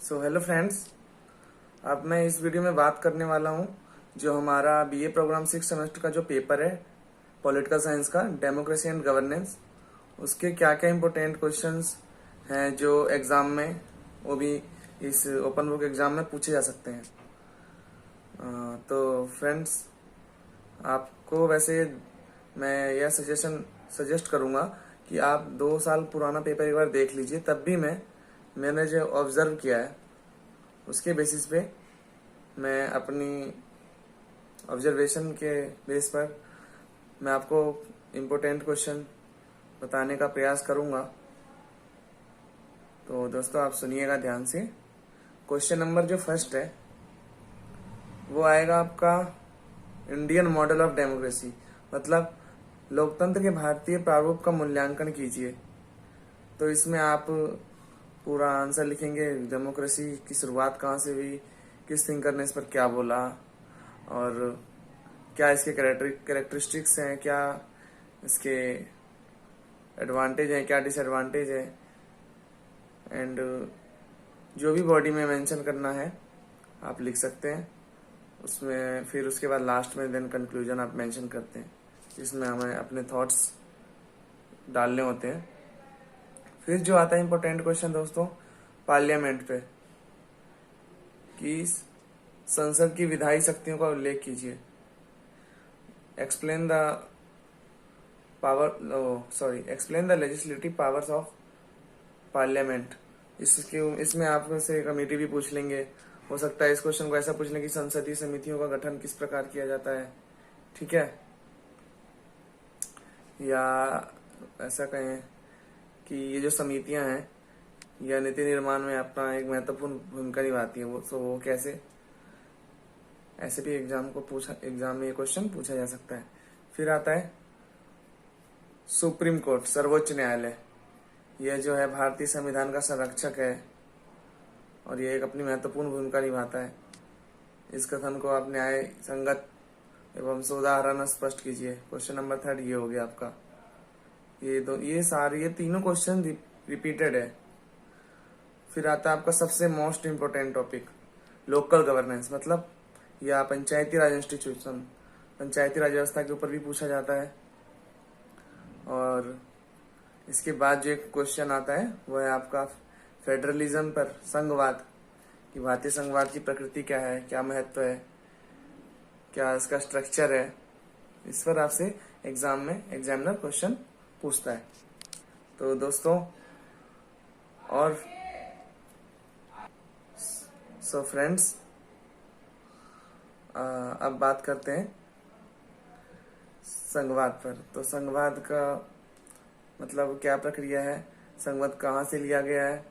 Hello friends. अब मैं इस वीडियो में बात करने वाला हूँ जो हमारा बीए प्रोग्राम 6 सेमेस्टर का जो पेपर है पॉलिटिकल साइंस का डेमोक्रेसी एंड गवर्नेंस, उसके क्या क्या इम्पोर्टेंट क्वेश्चंस हैं जो एग्जाम में, वो भी इस ओपन बुक एग्जाम में पूछे जा सकते हैं। तो फ्रेंड्स, आपको वैसे मैं यह सजेस्ट करूँगा कि आप 2 साल पुराना पेपर एक बार देख लीजिए। तब भी मैंने जो ऑब्जर्व किया है उसके बेसिस पे मैं अपनी ऑब्जर्वेशन के बेस पर मैं आपको इम्पोर्टेंट क्वेश्चन बताने का प्रयास करूंगा। तो दोस्तों, आप सुनिएगा ध्यान से। क्वेश्चन नंबर जो फर्स्ट है वो आएगा आपका इंडियन मॉडल ऑफ डेमोक्रेसी, मतलब लोकतंत्र के भारतीय प्रारूप का मूल्यांकन कीजिए। तो इसमें आप पूरा आंसर लिखेंगे, डेमोक्रेसी की शुरुआत कहाँ से हुई, किस थिंकर ने इस पर क्या बोला, और क्या इसके कैरेक्टरिस्टिक्स हैं, क्या इसके एडवांटेज हैं, क्या डिसएडवांटेज है, एंड जो भी बॉडी में मेंशन करना है आप लिख सकते हैं उसमें। फिर उसके बाद लास्ट में देन कंक्लूजन आप मेंशन करते हैं जिसमें हमें अपने थॉट्स डालने होते हैं। फिर जो आता है इम्पोर्टेंट क्वेश्चन दोस्तों, पार्लियामेंट पे कि संसद की विधायी शक्तियों का उल्लेख कीजिए। Explain the legislative powers of parliament. इसमें आपसे कमेटी भी पूछ लेंगे। हो सकता है इस क्वेश्चन को ऐसा पूछ लें कि संसदीय समितियों का गठन किस प्रकार किया जाता है, ठीक है, या ऐसा कहें कि ये जो समितियां हैं या नीति निर्माण में अपना एक महत्वपूर्ण भूमिका निभाती है, वो कैसे, ऐसे भी एग्जाम में ये क्वेश्चन पूछा जा सकता है। फिर आता है सुप्रीम कोर्ट, सर्वोच्च न्यायालय। यह जो है भारतीय संविधान का संरक्षक है और ये एक अपनी महत्वपूर्ण भूमिका निभाता है। इस कथन को आप न्याय संगत एवं सोदाहरण स्पष्ट कीजिए। क्वेश्चन नंबर 3 ये हो गया आपका। ये तीनों क्वेश्चन रिपीटेड है। फिर आता है आपका सबसे most important topic, local governance, मतलब या पंचायती राज इंस्टीट्यूशन, पंचायती राज व्यवस्था के ऊपर भी पूछा जाता है। और इसके बाद जो एक क्वेश्चन आता है वो है आपका फेडरलिज्म पर, संघवाद, कि भारतीय संघवाद की प्रकृति क्या है, क्या महत्व है, क्या इसका स्ट्रक्चर है। इस पर आपसे एग्जाम में एग्जामिनर क्वेश्चन पूछता है। तो दोस्तों, और फ्रेंड्स, अब बात करते हैं संघवाद पर। तो संघवाद का मतलब क्या प्रक्रिया है, संघवाद कहाँ से लिया गया है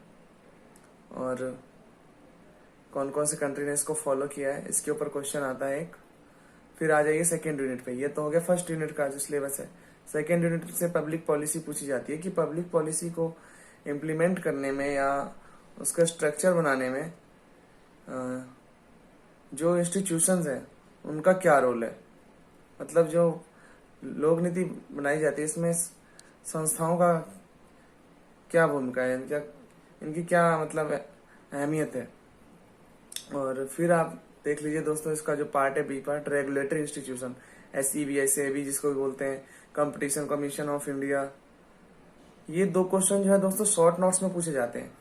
और कौन कौन से कंट्री ने इसको फॉलो किया है, इसके ऊपर क्वेश्चन आता है एक। फिर आ जाइए सेकेंड यूनिट पे। ये तो हो गया फर्स्ट यूनिट का जो सिलेबस है। सेकेंड यूनिट से पब्लिक पॉलिसी पूछी जाती है कि पब्लिक पॉलिसी को इम्प्लीमेंट करने में या उसका स्ट्रक्चर बनाने में जो इंस्टीट्यूशंस हैं उनका क्या रोल है, मतलब जो लोक नीति बनाई जाती है इसमें संस्थाओं का क्या भूमिका है, इनकी क्या मतलब अहमियत है। और फिर आप देख लीजिए दोस्तों, इसका जो पार्ट है B part, regulatory institution, SEBI SEBI जिसको भी बोलते हैं, कंपटीशन कमीशन ऑफ इंडिया। ये 2 क्वेश्चन जो है दोस्तों शॉर्ट नोट्स में पूछे जाते हैं,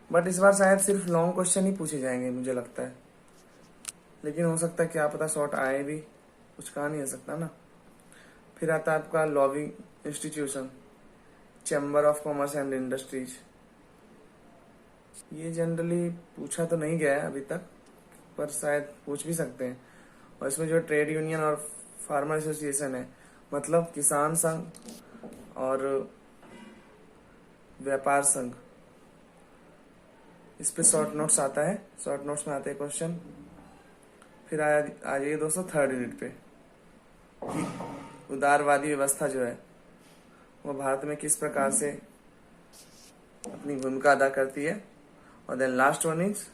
बट इस बार शायद सिर्फ लॉन्ग क्वेश्चन ही पूछे जाएंगे मुझे लगता है, लेकिन हो सकता है क्या पता शॉर्ट आए भी, कुछ कहा नहीं हो सकता ना। फिर आता है आपका lobbying institution, chamber of commerce and industries. ये जनरली पूछा तो नहीं गया है अभी तक, पर शायद पूछ भी सकते हैं। और इसमें जो ट्रेड यूनियन और फार्मर एसोसिएशन है, मतलब किसान संघ और व्यापार संघ, इस पे शॉर्ट नोट्स आता है, शॉर्ट नोट्स में आते हैं क्वेश्चन। फिर आ जाइए दोस्तों थर्ड यूनिट पे कि उदारवादी व्यवस्था जो है वो भारत में किस प्रकार से अपनी भूमिका अदा करती है। और then last one is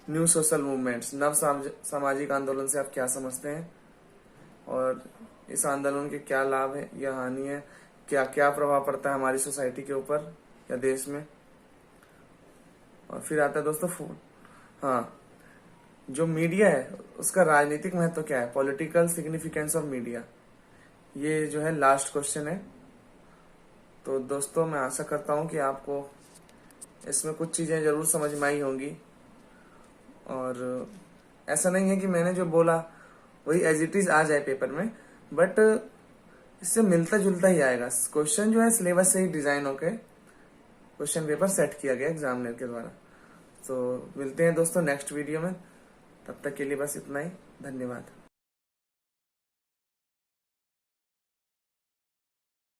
new social movements, नव सामाजिक आंदोलन से आप क्या समझते हैं और इस आंदोलन के क्या लाभ है या हानि है, क्या क्या प्रभाव पड़ता है हमारी सोसाइटी के ऊपर या देश में। और फिर आता है दोस्तों हाँ, जो मीडिया है उसका राजनीतिक महत्व क्या है, पॉलिटिकल सिग्निफिकेंस ऑफ मीडिया, ये जो है लास्ट क्वेश्चन है। तो दोस्तों मैं आशा करता हूँ कि आपको इसमें कुछ चीज़ें ज़रूर समझ में आई होंगी, और ऐसा नहीं है कि मैंने जो बोला वही एज इट इज आ जाए पेपर में, बट इससे मिलता जुलता ही आएगा। क्वेश्चन जो है सिलेबस से ही डिजाइन होके क्वेश्चन पेपर सेट किया गया एग्जामिनर के द्वारा। तो मिलते हैं दोस्तों नेक्स्ट वीडियो में, तब तक के लिए बस इतना ही। धन्यवाद।